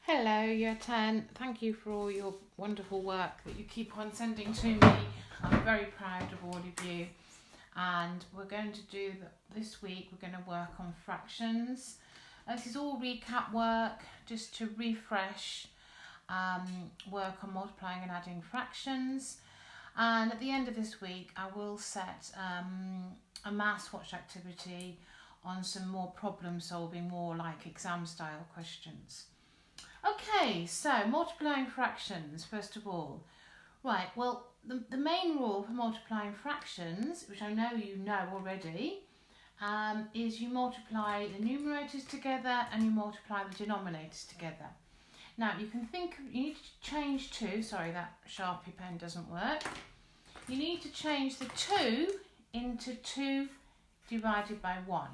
Hello, Year 10. Thank you for all your wonderful work that you keep on sending to me. I'm very proud of all of you. And we're going to do this week, we're going to work on fractions. This is all recap work, just to refresh, work on multiplying and adding fractions. And at the end of this week, I will set a maths watch activity on some more problem solving, more like exam style questions. Okay, so multiplying fractions, first of all. Right, well, the main rule for multiplying fractions, which I know you know already, is you multiply the numerators together and you multiply the denominators together. Now, you need to change 2, sorry, that Sharpie pen doesn't work. You need to change the 2 into 2 divided by 1,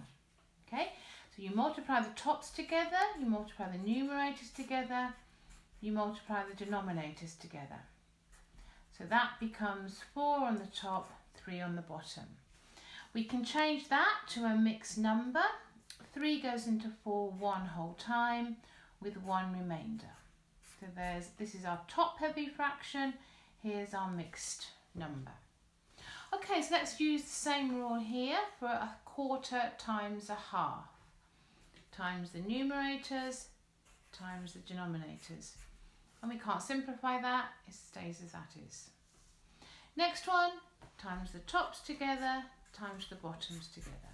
okay? So you multiply the tops together, you multiply the numerators together, you multiply the denominators together. So that becomes 4 on the top, 3 on the bottom. We can change that to a mixed number. 3 goes into 4 one whole time with 1 remainder. So this is our top heavy fraction, here's our mixed number. Okay, so let's use the same rule here for a quarter times a half. Times the numerators, times the denominators. And we can't simplify that, it stays as that is. Next one, times the tops together, times the bottoms together.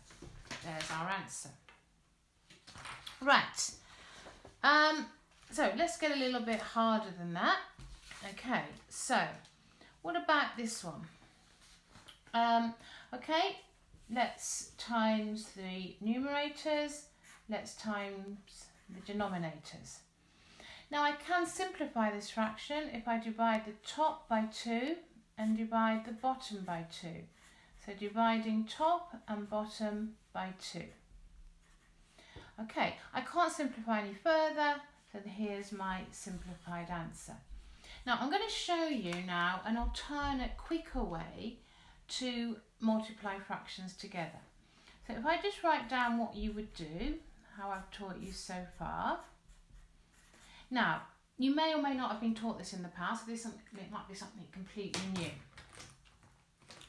There's our answer. Right, so let's get a little bit harder than that. Okay, so what about this one? Okay, let's times the numerators. Let's times the denominators. Now I can simplify this fraction if I divide the top by 2 and divide the bottom by 2. So dividing top and bottom by 2. Okay, I can't simplify any further, so here's my simplified answer. Now I'm going to show you now an alternate, quicker way to multiply fractions together. So if I just write down what you would do, how I've taught you so far. Now, you may or may not have been taught this in the past, so it might be something completely new.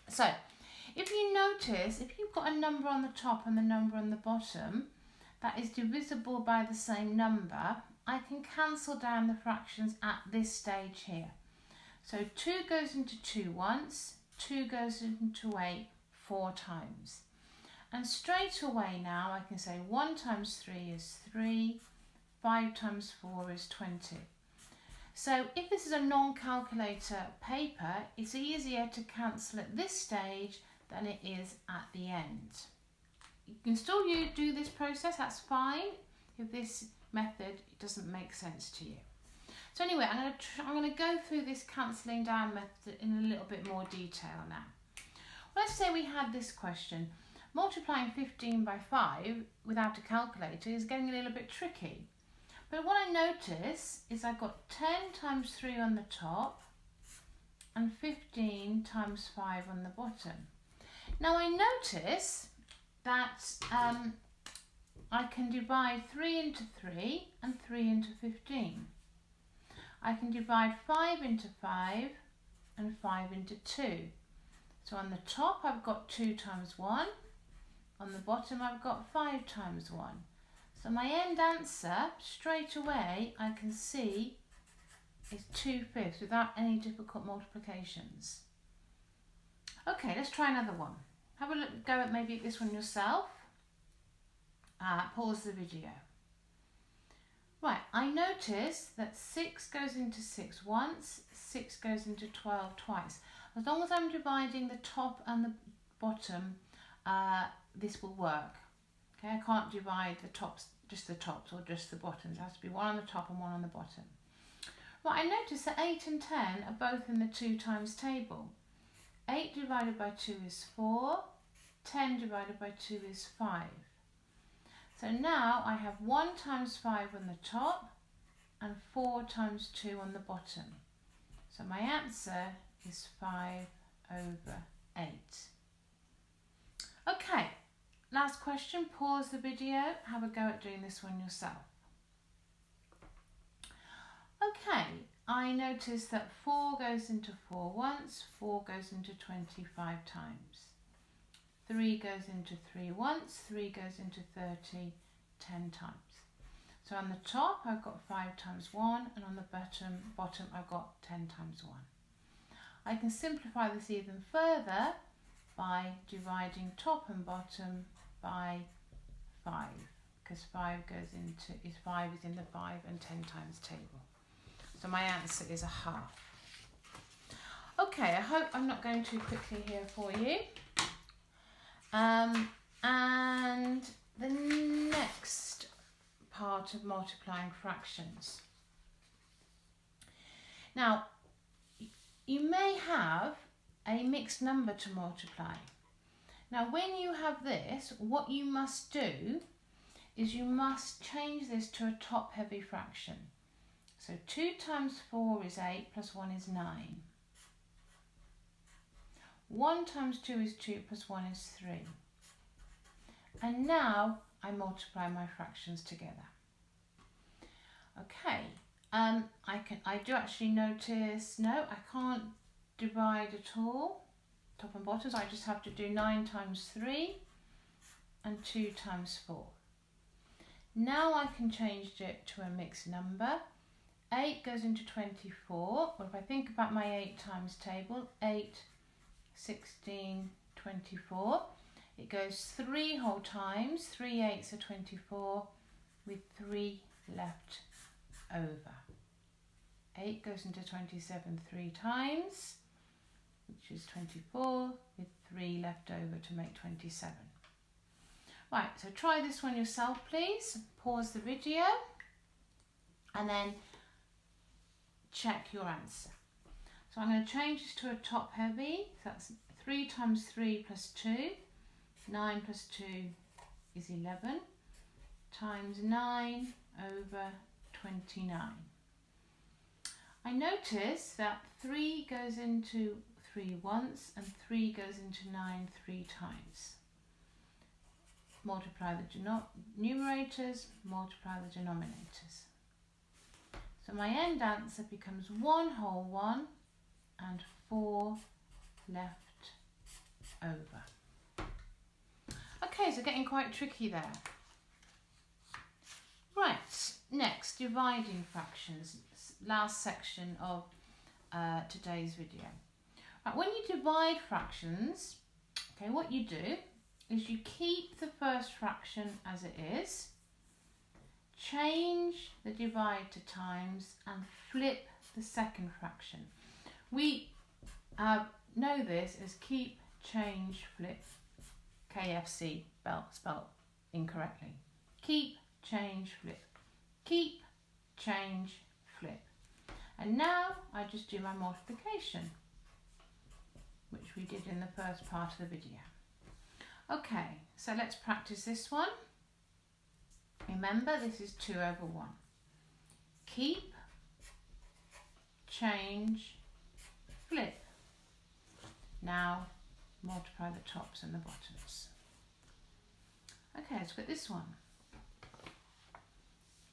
So, if you notice, if you've got a number on the top and the number on the bottom that is divisible by the same number, I can cancel down the fractions at this stage here. So 2 goes into 2 once, 2 goes into 8 4 times. And straight away now I can say 1 times 3 is 3, 5 times 4 is 20. So if this is a non-calculator paper, it's easier to cancel at this stage than it is at the end. You can still do this process, that's fine, if this method doesn't make sense to you. So anyway, I'm going to go through this cancelling down method in a little bit more detail now. Let's say we had this question. Multiplying 15 by 5 without a calculator is getting a little bit tricky. But what I notice is I've got 10 times 3 on the top and 15 times 5 on the bottom. Now I notice that I can divide 3 into 3 and 3 into 15. I can divide 5 into 5 and 5 into 2. So on the top I've got 2 times 1. On the bottom I've got 5 times 1. So my end answer, straight away, I can see is 2/5 without any difficult multiplications. Okay, let's try another one. Have a go at maybe this one yourself. Pause the video. Right, I notice that 6 goes into 6 once, 6 goes into 12 twice. As long as I'm dividing the top and the bottom, this will work. Okay, I can't divide the tops, just the tops or just the bottoms. It has to be one on the top and one on the bottom. Right, I notice that 8 and 10 are both in the 2 times table. 8 divided by 2 is 4, 10 divided by 2 is 5. So now I have 1 times 5 on the top and 4 times 2 on the bottom. So my answer is 5/8. Okay, last question, pause the video, have a go at doing this one yourself. I notice that 4 goes into 4 once, 4 goes into 25 times. 3 goes into 3 once, 3 goes into 30 10 times. So on the top I've got 5 times 1, and on the bottom I've got 10 times 1. I can simplify this even further by dividing top and bottom by 5, because 5 is in the 5 and 10 times table. So my answer is a half. Okay, I hope I'm not going too quickly here for you. And the next part of multiplying fractions. Now, you may have a mixed number to multiply. Now, when you have this, what you must do is you must change this to a top-heavy fraction. So 2 times 4 is 8, plus 1 is 9. 1 times 2 is 2, plus 1 is 3. And now I multiply my fractions together. Okay, I do actually notice, no, I can't divide at all, top and bottom, so I just have to do 9 times 3 and 2 times 4. Now I can change it to a mixed number. 8 goes into 24. Well, if I think about my 8 times table, 8, 16, 24. It goes 3 whole times, 3 8s are 24, with 3 left over. 8 goes into 27 3 times, which is 24, with 3 left over to make 27. Right, so try this one yourself, please. Pause the video and then check your answer. So I'm going to change this to a top heavy. So that's 3 times 3 plus 2. 9 plus 2 is 11, times 9 over 29. I notice that 3 goes into 3 once and 3 goes into 9 3 times. Multiply the numerators, multiply the denominators. So my end answer becomes 1 whole 1 and 4 left over. Okay, so getting quite tricky there. Right, next, dividing fractions. Last section of today's video. Right, when you divide fractions, okay, what you do is you keep the first fraction as it is, change the divide to times, and flip the second fraction. We know this as keep, change, flip. KFC spelled incorrectly. Keep, change, flip. Keep, change, flip. And now I just do my multiplication, which we did in the first part of the video. Okay, so let's practice this one. Remember, this is 2 over 1. Keep, change, flip. Now multiply the tops and the bottoms. Okay, let's look at this one.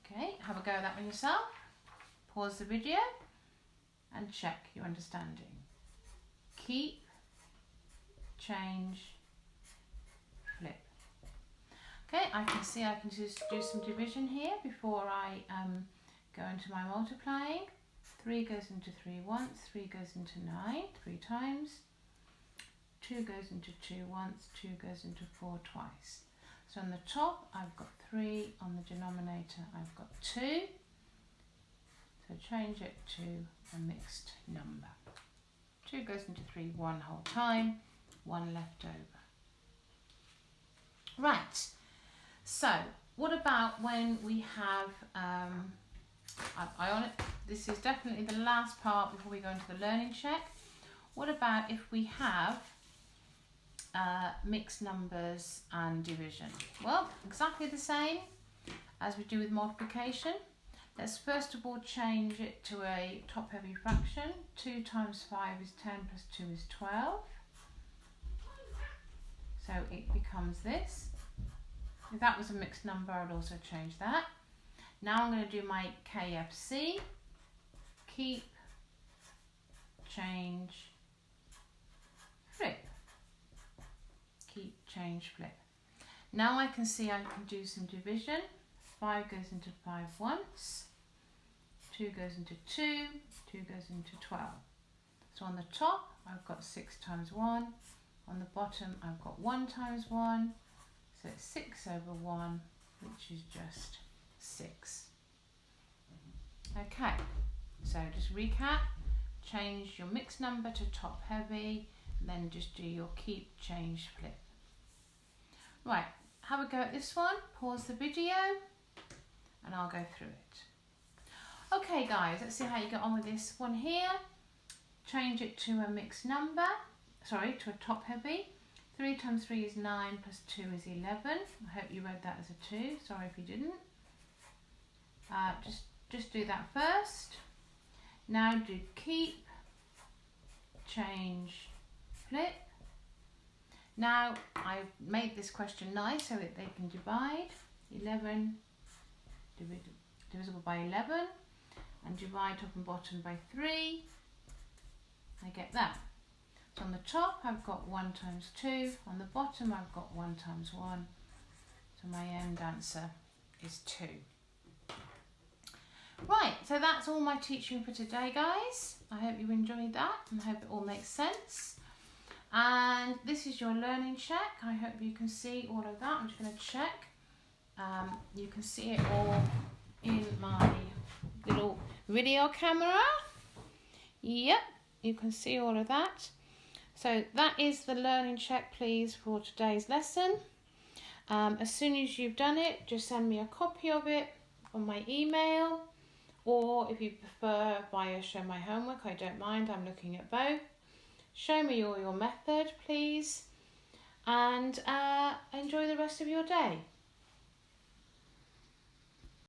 Okay, have a go at that one yourself. Pause the video and check your understanding. Keep, change, flip. Okay, I can see I can just do some division here before I go into my multiplying. 3 goes into 3 once, 3 goes into 9 3 times. 2 goes into 2 once, 2 goes into 4 twice. So on the top I've got 3, on the denominator I've got 2. So change it to a mixed number. 2 goes into 3 one whole time, 1 left over. Right, so what about when we have, this is definitely the last part before we go into the learning check. What about if we have mixed numbers and division? Well, exactly the same as we do with multiplication. Let's first of all change it to a top-heavy fraction. 2 times 5 is 10 plus 2 is 12. So it becomes this. If that was a mixed number, I'd also change that. Now I'm going to do my KFC. Keep, change, flip. Keep, change, flip. Now I can see I can do some division. 5 goes into 5 once, 2 goes into 2, 2 goes into 12. So on the top I've got 6 times 1, on the bottom I've got 1 times 1, so it's 6 over 1, which is just 6. Okay, so just recap, change your mixed number to top heavy, and then just do your keep, change, flip. Right, have a go at this one, pause the video, and I'll go through it. Okay guys, let's see how you get on with this one here. Change it to a mixed number, sorry, to a top heavy. 3 times 3 is 9 plus 2 is 11. I hope you read that as a 2, sorry if you didn't. Just do that first. Now do keep, change, flip. Now I've made this question nice so that they can divide. 11 divisible by 11, and divide top and bottom by 3. I get that. So on the top I've got 1 times 2, on the bottom I've got 1 times 1, so my end answer is 2. Right, so that's all my teaching for today guys. I hope you enjoyed that and I hope it all makes sense. And this is your learning check. I hope you can see all of that. I'm just going to check. You can see it all in my little video camera. Yep, you can see all of that. So that is the learning check, please, for today's lesson. As soon as you've done it, just send me a copy of it on my email, or if you prefer via Show My Homework, I don't mind, I'm looking at both. Show me all your method, please, and enjoy the rest of your day.